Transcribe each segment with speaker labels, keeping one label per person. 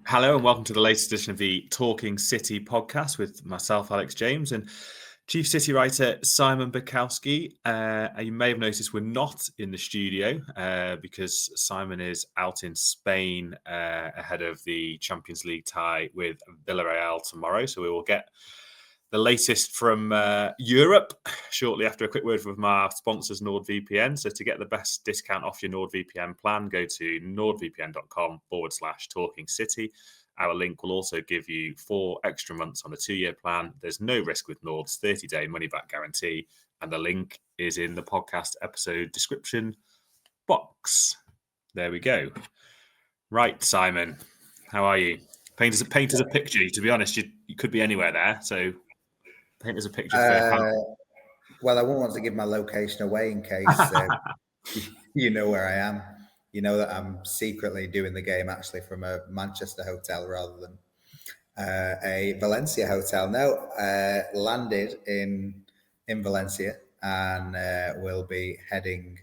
Speaker 1: Hello and welcome to the latest edition of the Talking City podcast with myself, Alex James, and Chief City writer Simon Bajkowski. You may have noticed we're not in the studio because Simon is out in Spain ahead of the Champions League tie with Villarreal tomorrow. So we will get the latest from Europe shortly after a quick word from our sponsors, NordVPN. So to get the best discount off your NordVPN plan, go to nordvpn.com/Talking City. Our link will also give you 4 extra months on a 2-year plan. There's no risk with Nord's 30-day money-back guarantee. And the link is in the podcast episode description box. There we go. Right, Simon, how are you? Paint us a picture. To be honest, you could be anywhere there. So paint us a picture.
Speaker 2: Well, I won't want to give my location away in case you know where I am. You know that I'm secretly doing the game actually from a Manchester hotel rather than a Valencia hotel. No, landed in Valencia and will be heading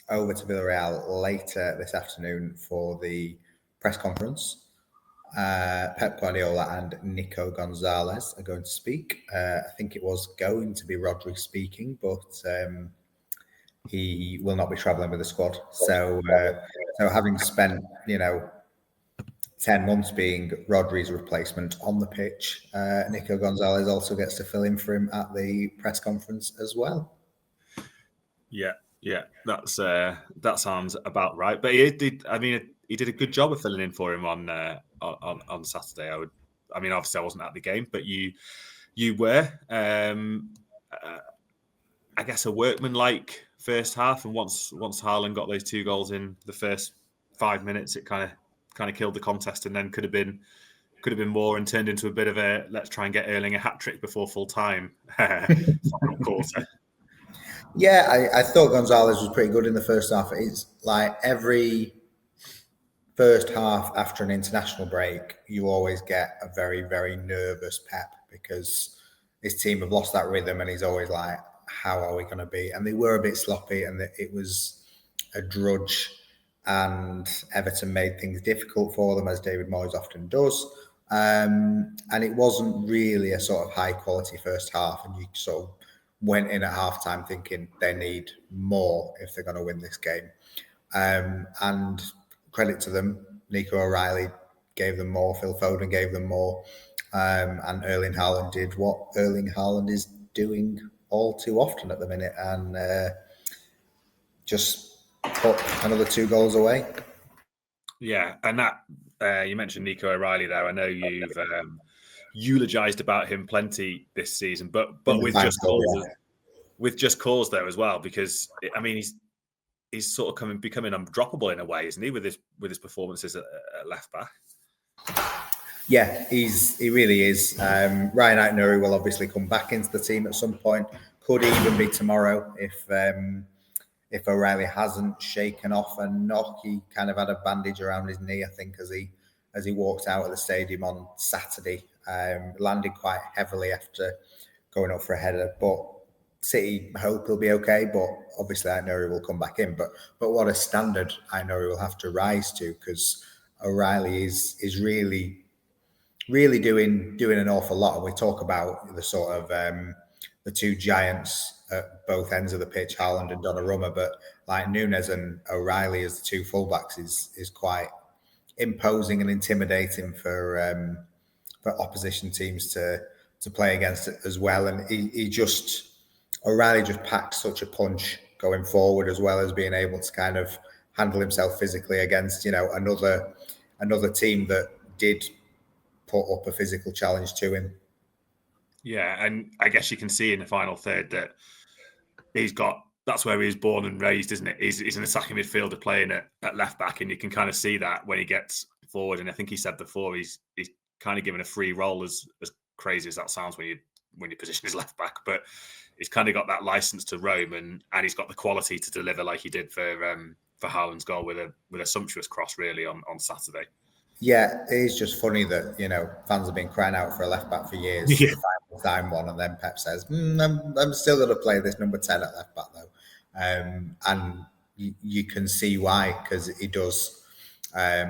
Speaker 2: over to Villarreal later this afternoon for the press conference. Pep Guardiola and Nico Gonzalez are going to speak. I think it was going to be Rodri speaking, but he will not be travelling with the squad. So having spent, 10 months being Rodri's replacement on the pitch, Nico Gonzalez also gets to fill in for him at the press conference as well.
Speaker 1: Yeah, that sounds about right. But he did a good job of filling in for him on Saturday. Obviously I wasn't at the game, but you were. I guess a workman-like first half, and once Haaland got those 2 goals in the first 5 minutes, it kind of killed the contest, and then could have been more and turned into a bit of a let's try and get Erling a hat trick before full time quarter.
Speaker 2: Yeah, I thought Gonzalez was pretty good in the first half. It's like every first half after an international break, you always get a very, very nervous Pep because his team have lost that rhythm, and he's always like, how are we going to be? And they were a bit sloppy, and it was a drudge, and Everton made things difficult for them, as David Moyes often does. And it wasn't really a sort of high quality first half, and you sort of went in at halftime thinking they need more if they're going to win this game. And credit to them, Nico O'Reilly gave them more, Phil Foden gave them more, and Erling Haaland did what Erling Haaland is doing all too often at the minute, and just put another 2 goals away.
Speaker 1: Yeah, and that you mentioned Nico O'Reilly there. I know you've eulogized about him plenty this season, but with just cause there as well, because he's sort of becoming undroppable in a way, isn't he? With his performances at left back.
Speaker 2: Yeah, he really is. Ryan Aït-Nouri will obviously come back into the team at some point. Could even be tomorrow if O'Reilly hasn't shaken off a knock. He kind of had a bandage around his knee, I think, as he walked out of the stadium on Saturday. Landed quite heavily after going up for a header, but City hope he'll be okay. But obviously Aït-Nouri will come back in. But what a standard Aït-Nouri will have to rise to, because O'Reilly is really doing an awful lot. And we talk about the sort of the 2 giants at both ends of the pitch, Haaland and Donnarumma, but like Núñez and O'Reilly as the 2 fullbacks is quite imposing and intimidating for opposition teams to play against it as well. And O'Reilly just packed such a punch going forward, as well as being able to kind of handle himself physically against another team that did put up a physical challenge to him.
Speaker 1: Yeah, and I guess you can see in the final third that that's where he was born and raised, isn't it? He's an attacking midfielder playing at left back, and you can kind of see that when he gets forward. And I think he said before he's kind of given a free role, as crazy as that sounds when you position his left back, but he's kind of got that license to roam, and he's got the quality to deliver like he did for Haaland's goal with a sumptuous cross really on Saturday.
Speaker 2: Yeah, it is just funny that fans have been crying out for a left back for years. Yeah. Time one, and then Pep says, "I'm still going to play this number 10 at left back though," and you can see why, because he does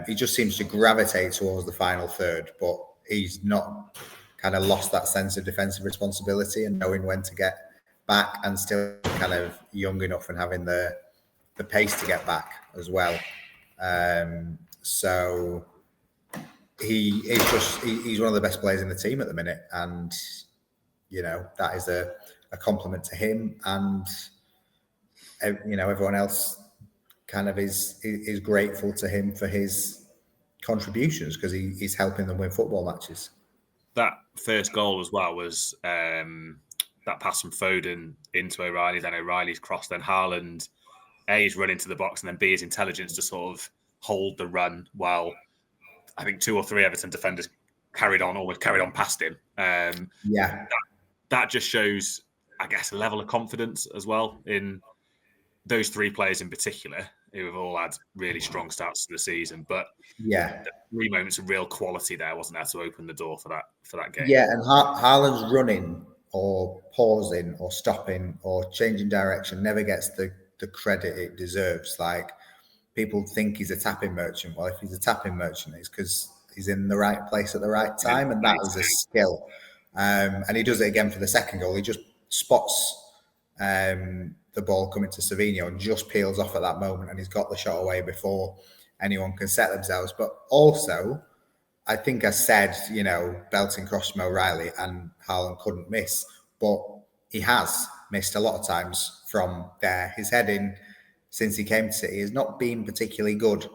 Speaker 2: He just seems to gravitate towards the final third, but he's not kind of lost that sense of defensive responsibility and knowing when to get back, and still kind of young enough and having the pace to get back as well. So he's one of the best players in the team at the minute, and that is a compliment to him, and everyone else kind of is grateful to him for his contributions, because he's helping them win football matches.
Speaker 1: That first goal as well was that pass from Foden into O'Reilly, then O'Reilly's cross, then Haaland A's run into the box, and then B, his intelligence to sort of hold the run while I think 2 or 3 Everton defenders almost carried on past him. That just shows, I guess, a level of confidence as well in those 3 players in particular, who have all had really strong starts to the season. But 3 moments of real quality there, wasn't there, to open the door for that game?
Speaker 2: Yeah, and Haaland's running or pausing or stopping or changing direction never gets the credit it deserves. Like, people think he's a tapping merchant. Well, if he's a tapping merchant, it's because he's in the right place at the right time, and that is a skill. And he does it again for the second goal. He just spots the ball coming to Savinho and just peels off at that moment, and he's got the shot away before anyone can set themselves. But also, I think I said, belting cross from O'Reilly, and Haaland couldn't miss, but he has missed a lot of times from there. His heading since he came to City has not been particularly good.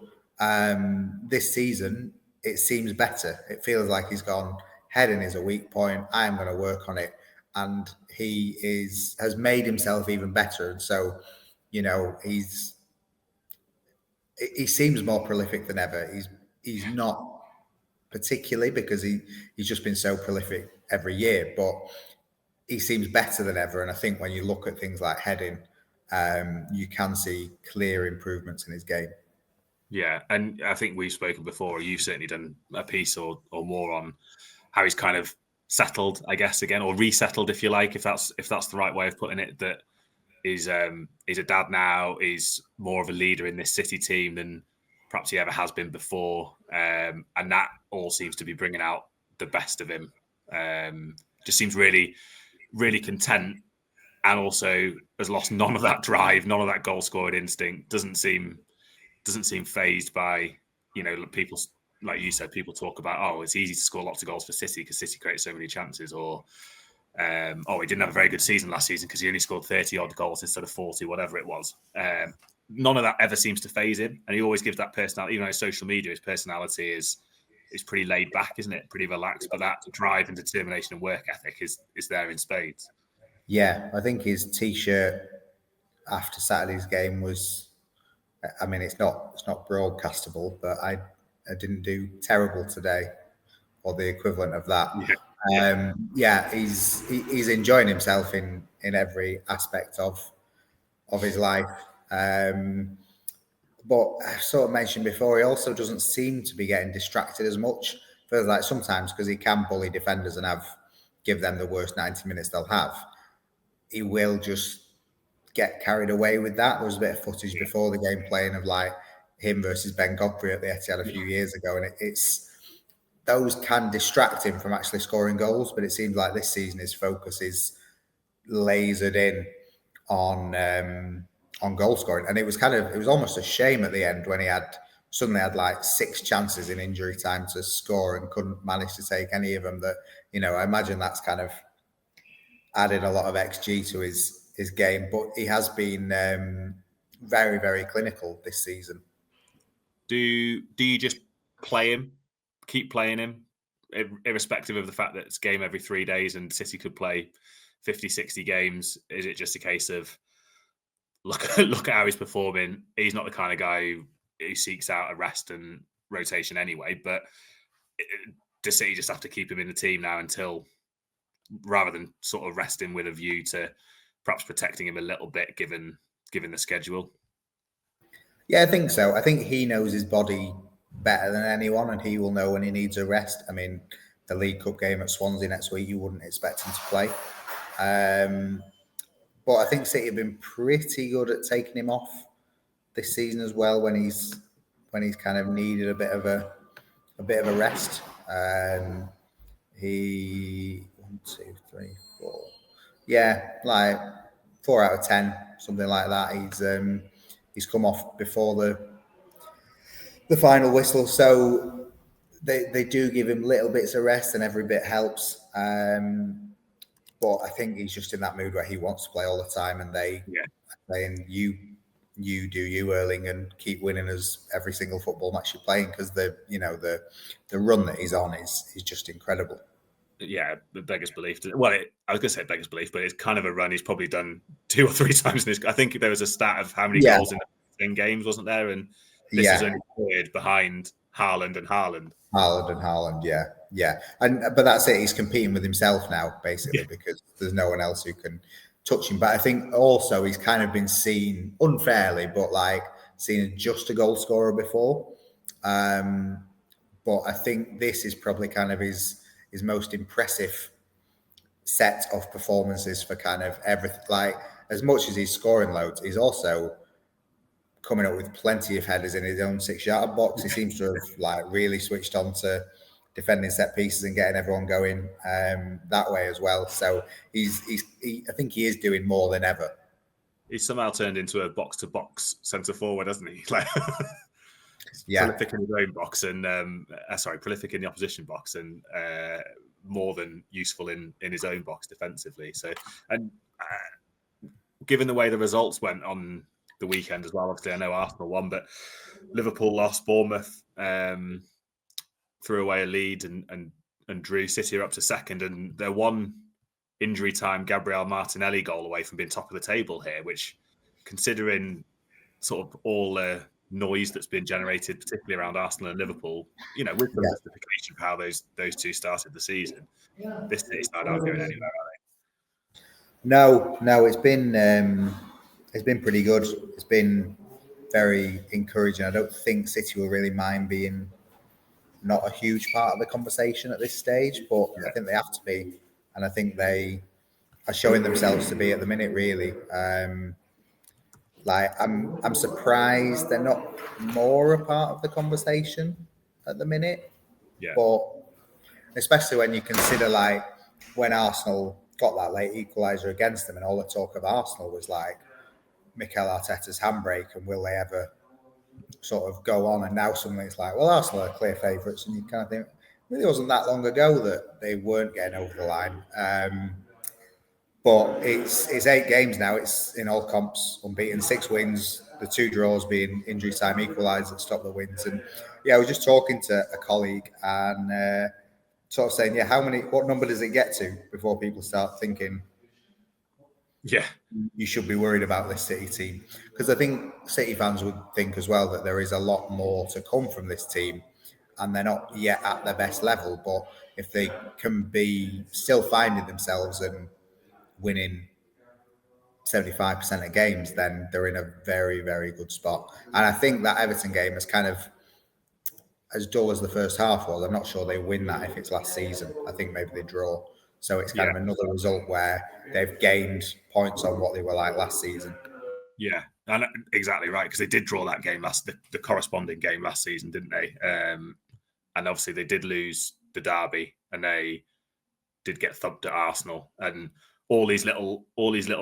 Speaker 2: This season, it seems better. It feels like he's gone, heading is a weak point, I am going to work on it. And he has made himself even better. And so, he seems more prolific than ever. He's not particularly, because he's just been so prolific every year, but he seems better than ever. And I think when you look at things like heading, you can see clear improvements in his game.
Speaker 1: Yeah, and I think we've spoken before, you've certainly done a piece or more on how he's kind of settled, I guess, again, or resettled, if you like, if that's the right way of putting it, that he's a dad now, he's more of a leader in this City team than perhaps he ever has been before. And that all seems to be bringing out the best of him. Just seems really, really content, and also has lost none of that drive, none of that goal scoring instinct. Doesn't seem fazed by, people, like you said, people talk about, it's easy to score lots of goals for City because City creates so many chances, or he didn't have a very good season last season because he only scored 30 odd goals instead of 40, whatever it was. None of that ever seems to faze him, and he always gives that personality. Even on his social media, his personality is pretty laid back, isn't it? Pretty relaxed, but that drive and determination and work ethic is there in spades.
Speaker 2: Yeah, I think his T-shirt after Saturday's game was, I mean, it's not broadcastable, but I didn't do terrible today, or the equivalent of that. He's enjoying himself in every aspect of his life. But I sort of mentioned before, he also doesn't seem to be getting distracted as much. Feels like sometimes, because he can bully defenders and give them the worst 90 minutes they'll have, he will just get carried away with that. There was a bit of footage before the game playing of like him versus Ben Godfrey at the Etihad a few years ago, and it's those can distract him from actually scoring goals. But it seems like this season his focus is lasered in on goal scoring, and it was almost a shame at the end when he suddenly had like 6 chances in injury time to score and couldn't manage to take any of them. That, I imagine that's kind of added a lot of XG to his game, but he has been very, very clinical this season.
Speaker 1: Do you just play him, keep playing him, irrespective of the fact that it's game every 3 days and City could play 50, 60 games? Is it just a case of look at how he's performing? He's not the kind of guy who seeks out a rest and rotation anyway, but does City just have to keep him in the team now until, rather than sort of resting with a view to perhaps protecting him a little bit, given the schedule?
Speaker 2: Yeah, I think so. I think he knows his body better than anyone, and he will know when he needs a rest. I mean, the League Cup game at Swansea next week, you wouldn't expect him to play. But I think City have been pretty good at taking him off this season as well when he's when he's kind of needed a bit of a rest. He 1, 2, 3, 4. Yeah, like 4 out of 10, something like that. He's come off before the final whistle, so they do give him little bits of rest, and every bit helps. But I think he's just in that mood where he wants to play all the time, and they saying you do you, Erling, and keep winning us every single football match you're playing, because the run that he's on is just incredible.
Speaker 1: Yeah, beggars belief. Well, I was going to say beggars belief, but it's kind of a run he's probably done 2 or 3 times in his. I think there was a stat of how many goals in games, wasn't there? And this is only third behind Haaland and Haaland.
Speaker 2: Yeah. But that's it. He's competing with himself now, basically, because there's no one else who can touch him. But I think also he's kind of been seen unfairly, but like seen just a goal scorer before. But I think this is probably kind of his most impressive set of performances for kind of everything. Like, as much as he's scoring loads, he's also coming up with plenty of headers in his own 6-yard box. He seems to have like really switched on to defending set pieces and getting everyone going that way as well. So I think he is doing more than ever.
Speaker 1: He's somehow turned into a box-to-box centre forward, hasn't he? Like, prolific in his own box and prolific in the opposition box, and more than useful in his own box defensively. So, and given the way the results went on the weekend as well, obviously I know Arsenal won, but Liverpool lost, Bournemouth threw away a lead and drew. City are up to second, and they're one injury time Gabriel Martinelli goal away from being top of the table here, which, considering sort of all the noise that's been generated, particularly around Arsenal and Liverpool, with some justification for how those two started the season, this City side aren't going anywhere, are they?
Speaker 2: No, it's been pretty good. It's been very encouraging. I don't think City will really mind being not a huge part of the conversation at this stage, but I think they have to be, and I think they are showing themselves to be at the minute, really. Like, I'm surprised they're not more a part of the conversation at the minute.
Speaker 1: Yeah.
Speaker 2: But especially when you consider, like, when Arsenal got that late equaliser against them, and all the talk of Arsenal was like Mikel Arteta's handbrake, and will they ever sort of go on? And now suddenly it's like, well, Arsenal are clear favourites, and you kind of think, it really wasn't that long ago that they weren't getting over the line. But it's 8 games now. It's in all comps, unbeaten, 6 wins, the 2 draws being injury time equalisers that stop the wins. And I was just talking to a colleague and sort of saying, what number does it get to before people start thinking, you should be worried about this City team? Because I think City fans would think as well that there is a lot more to come from this team, and they're not yet at their best level. But if they can be still finding themselves and winning 75% of games, then they're in a very, very good spot. And I think that Everton game is kind of, as dull as the first half was, I'm not sure they win that if it's last season. I think maybe they draw. So it's kind of another result where they've gained points on what they were like last season.
Speaker 1: Yeah, and exactly right, because they did draw that game the corresponding game last season, didn't they? And obviously they did lose the derby, and they did get thumped at Arsenal, and all these little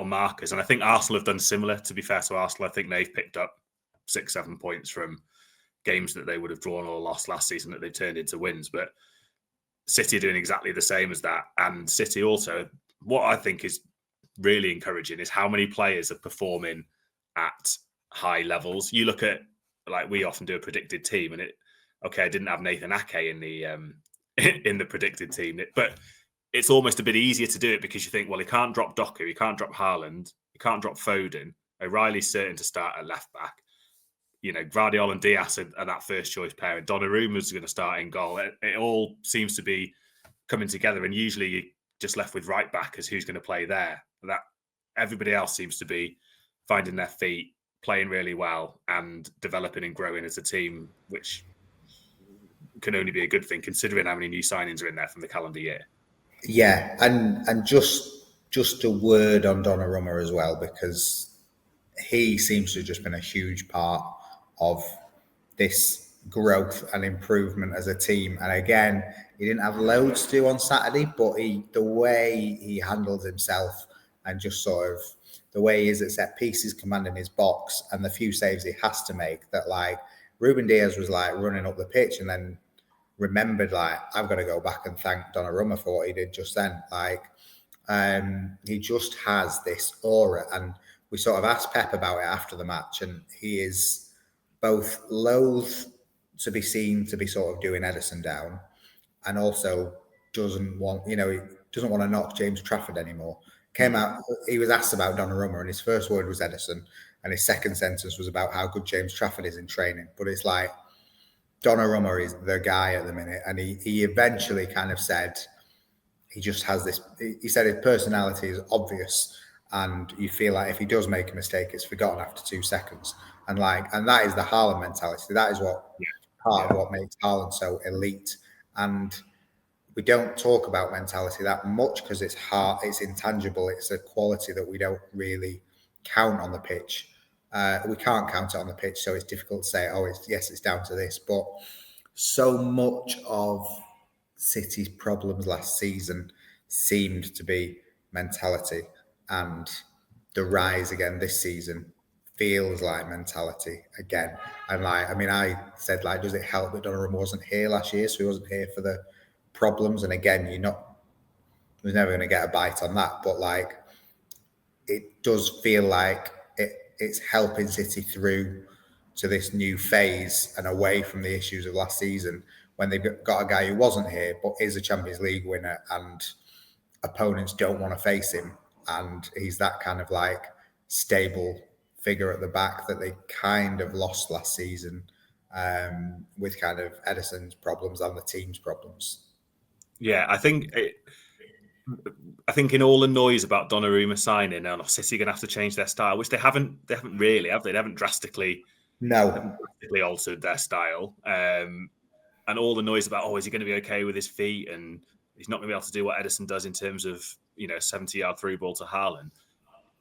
Speaker 1: markers. And I think Arsenal have done similar. To be fair to Arsenal, I think they've picked up 6-7 points from games that they would have drawn or lost last season that they've turned into wins. But City are doing exactly the same as that. And City also, what I think is really encouraging is how many players are performing at high levels. You look at, like, we often do a predicted team, and I didn't have Nathan Ake in the predicted team, but it's almost a bit easier to do it because you think, well, he can't drop Doku, he can't drop Haaland, he can't drop Foden. O'Reilly's certain to start at left back. Gvardiol and Diaz are that first choice pair, and Donnarumma's going to start in goal. It all seems to be coming together, and usually you're just left with right back as who's going to play there. That everybody else seems to be finding their feet, playing really well, and developing and growing as a team, which can only be a good thing considering how many new signings are in there from the calendar year.
Speaker 2: Yeah, and just a word on Donnarumma as well, because he seems to have just been a huge part of this growth and improvement as a team. And again, he didn't have loads to do on Saturday, but the way he handled himself and just sort of the way he is at set pieces, commanding his box, and the few saves he has to make, that like Ruben Diaz was like running up the pitch and then remembered like, I've got to go back and thank Donnarumma for what he did just then. Like, he just has this aura, and we sort of asked Pep about it after the match, and he is both loath to be seen to be sort of doing Ederson down, and also doesn't want, he doesn't want to knock James Trafford anymore. Came out, he was asked about Donnarumma, and his first word was Ederson, and his second sentence was about how good James Trafford is in training. But it's like, Donnarumma is the guy at the minute, and he eventually kind of said he just has this. He said his personality is obvious, and you feel like if he does make a mistake, it's forgotten after 2 seconds. And that is the Haaland mentality. That is part of what makes Haaland so elite. And we don't talk about mentality that much because it's hard, it's intangible, it's a quality that we don't really count on the pitch. We can't count it on the pitch, so it's difficult to say, it's down to this. But so much of City's problems last season seemed to be mentality, and the rise again this season feels like mentality again. And I said, does it help that Donnarumma wasn't here last year, so he wasn't here for the problems? And again, we're never going to get a bite on that, but it does feel like it's helping City through to this new phase and away from the issues of last season, when they've got a guy who wasn't here but is a Champions League winner, and opponents don't want to face him, and he's that kind of stable figure at the back that they kind of lost last season, with kind of Ederson's problems and the team's problems.
Speaker 1: Yeah, I think in all the noise about Donnarumma signing, and City are going to have to change their style, which they haven't really, have they? They haven't drastically altered their style. And all the noise about, is he going to be okay with his feet, and he's not going to be able to do what Ederson does in terms of 70-yard through ball to Haaland.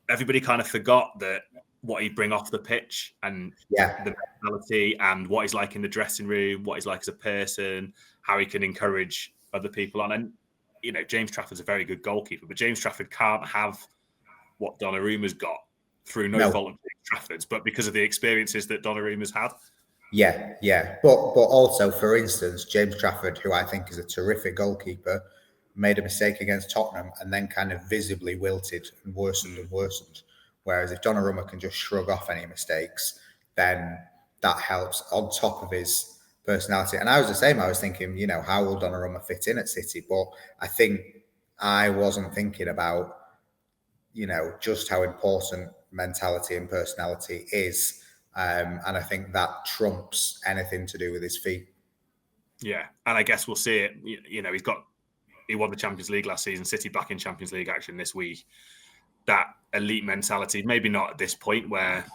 Speaker 1: Everybody kind of forgot that what he'd bring off the pitch, and the mentality, and what he's like in the dressing room, what he's like as a person, how he can encourage other people on. And James Trafford's a very good goalkeeper, but James Trafford can't have what Donnarumma's got through no fault of James Trafford's, but because of the experiences that Donnarumma's had.
Speaker 2: Yeah. But also, for instance, James Trafford, who I think is a terrific goalkeeper, made a mistake against Tottenham and then kind of visibly wilted and worsened. Whereas if Donnarumma can just shrug off any mistakes, then that helps on top of his personality. And I was the same. I was thinking, how will Donnarumma fit in at City? But I think I wasn't thinking about, just how important mentality and personality is. And I think that trumps anything to do with his feet.
Speaker 1: Yeah, and I guess we'll see it. He won the Champions League last season. City back in Champions League action this week. That elite mentality, maybe not at this point where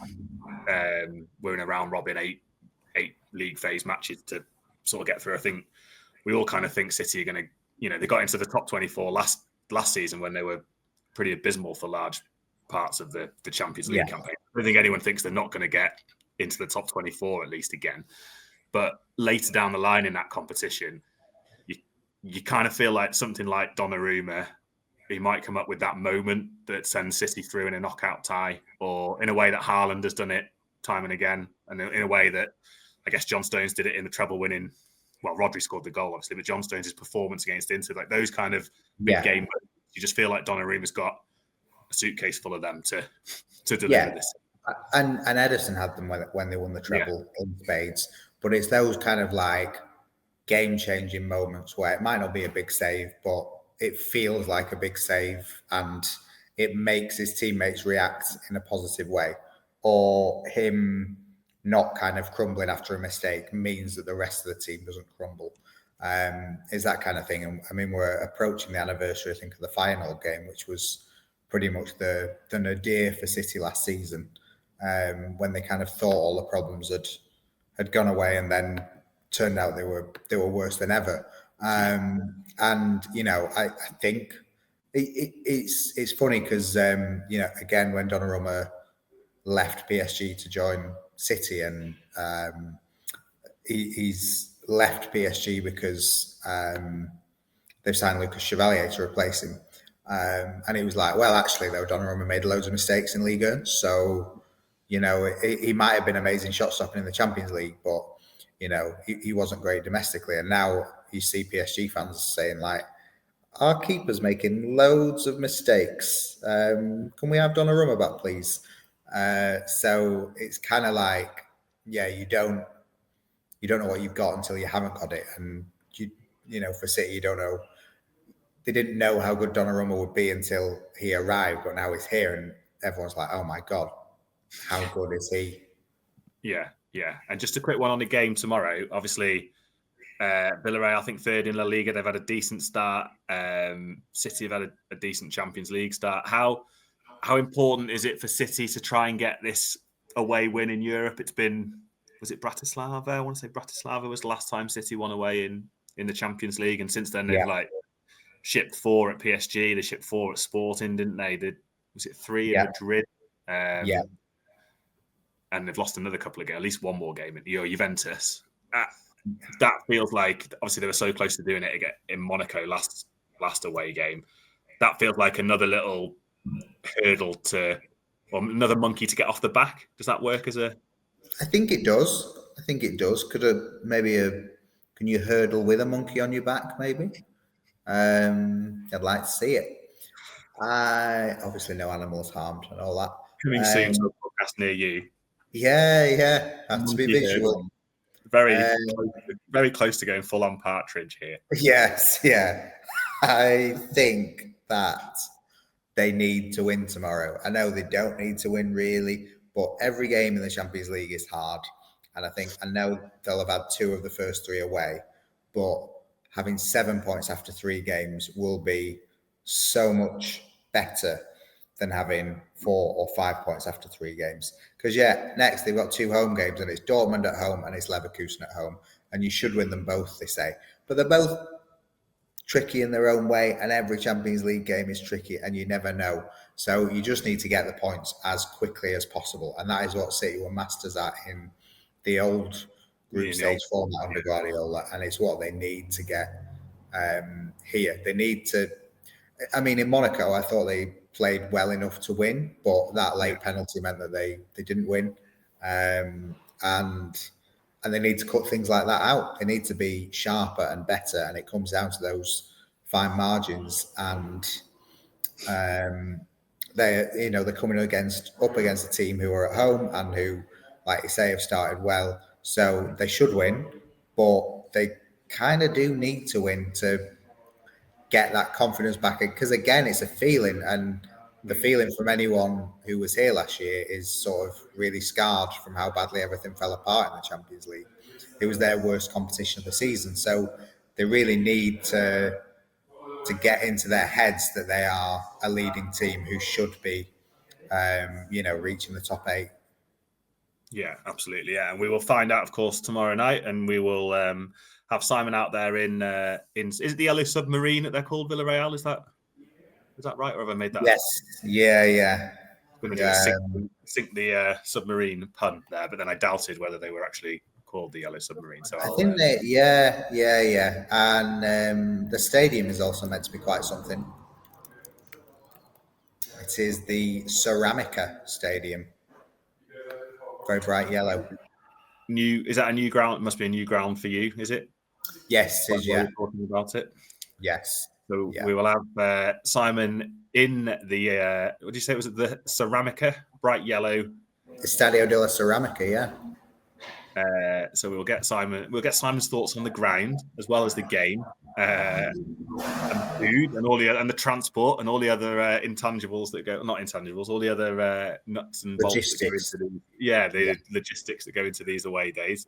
Speaker 1: we're in a round robin, eight league phase matches to sort of get through. I think we all kind of think City are going to, they got into the top 24 last season when they were pretty abysmal for large parts of the Champions League campaign. I don't think anyone thinks they're not going to get into the top 24 at least again. But later down the line in that competition, you kind of feel like something like Donnarumma, he might come up with that moment that sends City through in a knockout tie, or in a way that Haaland has done it time and again, and in a way that I guess John Stones did it in the treble winning. Well, Rodri scored the goal, obviously, but John Stones' performance against Inter, those kind of big game moments, you just feel like Donnarumma's got a suitcase full of them to deliver this.
Speaker 2: And Ederson had them when they won the treble in spades, but it's those kind of game-changing moments where it might not be a big save, but it feels like a big save, and it makes his teammates react in a positive way, or him not kind of crumbling after a mistake means that the rest of the team doesn't crumble. Is that kind of thing. And I mean, we're approaching the anniversary, I think, of the final game, which was pretty much the nadir for City last season, when they kind of thought all the problems had gone away, and then turned out they were worse than ever. And I think it's funny because again, when Donnarumma left PSG to join City, and he's left PSG because they've signed Lucas Chevalier to replace him. And he was like, well, actually, though, Donnarumma made loads of mistakes in Ligue 1. So, you know, he might have been amazing shot stopping in the Champions League, but, you know, he wasn't great domestically. And now you see PSG fans saying, like, our keeper's making loads of mistakes. Can we have Donnarumma back, please? So it's kind of like, yeah, you don't know what you've got until you haven't got it. And, you know, for City, you don't know. They didn't know how good Donnarumma would be until he arrived, but now he's here and everyone's like, oh my God, how good is he?
Speaker 1: Yeah. And just a quick one on the game tomorrow. Obviously, Villarreal, I think, third in La Liga. They've had a decent start. City have had a decent Champions League start. How important is it for City to try and get this away win in Europe? It's been, was it Bratislava? I want to say Bratislava was the last time City won away in the Champions League. And since then, they've shipped 4 at PSG. They shipped 4 at Sporting, didn't they? Was it 3 in Madrid? And they've lost another couple of games, at least one more game at Juventus. That feels like, obviously they were so close to doing it again in Monaco last away game. That feels like another little hurdle or another monkey to get off the back. Does that work as a?
Speaker 2: I think it does. Can you hurdle with a monkey on your back? Maybe. I'd like to see it. Obviously no animals harmed and all that.
Speaker 1: Coming soon to a podcast near you.
Speaker 2: Yeah. Have to be visual.
Speaker 1: Very close to going full on partridge here.
Speaker 2: Yes, yeah. I think that they need to win tomorrow. I know they don't need to win really, but every game in the Champions League is hard. And I know they'll have had 2 of the first 3 away, but having 7 points after 3 games will be so much better than having 4 or 5 points after 3 games. Because, next they've got 2 home games, and it's Dortmund at home and it's Leverkusen at home. And you should win them both, they say. But they're both tricky in their own way, and every Champions League game is tricky, and you never know. So you just need to get the points as quickly as possible. And that is what City were masters at in the old group stage format under Guardiola, and it's what they need to get here. They need to. I mean, in Monaco, I thought they played well enough to win, but that late penalty meant that they didn't win, and they need to cut things like that out. They need to be sharper and better, and it comes down to those fine margins. And they're coming up against a team who are at home and who, like you say, have started well. So they should win, but they kind of do need to win to get that confidence back. Because again, it's a feeling, and the feeling from anyone who was here last year is sort of really scarred from how badly everything fell apart in the Champions League. It was their worst competition of the season. So they really need to get into their heads that they are a leading team who should be, reaching the top 8.
Speaker 1: Yeah, absolutely. Yeah, and we will find out, of course, tomorrow night, and we will have Simon out there in is it the Yellow Submarine that they're called, Villarreal? Is that right, or have I made that?
Speaker 2: Yes.
Speaker 1: Up?
Speaker 2: Yeah.
Speaker 1: Going to sink the submarine pun there, but then I doubted whether they were actually called the Yellow Submarine. So
Speaker 2: I think they, yeah, and the stadium is also meant to be quite something. It is the Ceramica Stadium. Very bright yellow.
Speaker 1: Is that a new ground? It must be a new ground for you, is it?
Speaker 2: Yes, it is. Yeah.
Speaker 1: Talking about it.
Speaker 2: Yes.
Speaker 1: So we will have Simon in the. What did you say? Was it the Ceramica, bright yellow?
Speaker 2: Estadio de la Ceramica. Yeah.
Speaker 1: So we'll get Simon's thoughts on the ground as well as the game, and food and and the transport and all the other intangibles that go, not intangibles, all the other nuts and bolts that go into the logistics that go into these away days.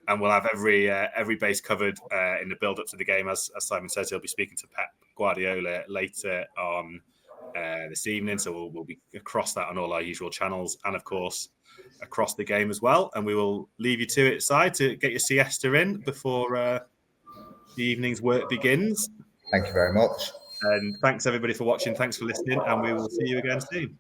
Speaker 1: And we'll have every base covered in the build up to the game. As Simon says, he'll be speaking to Pep Guardiola later on this evening, so we'll be across that on all our usual channels, and of course across the game as well. And we will leave you to it, Si, to get your siesta in before the evening's work begins.
Speaker 2: Thank you very much.
Speaker 1: And thanks everybody for watching. Thanks for listening, and we will see you again soon.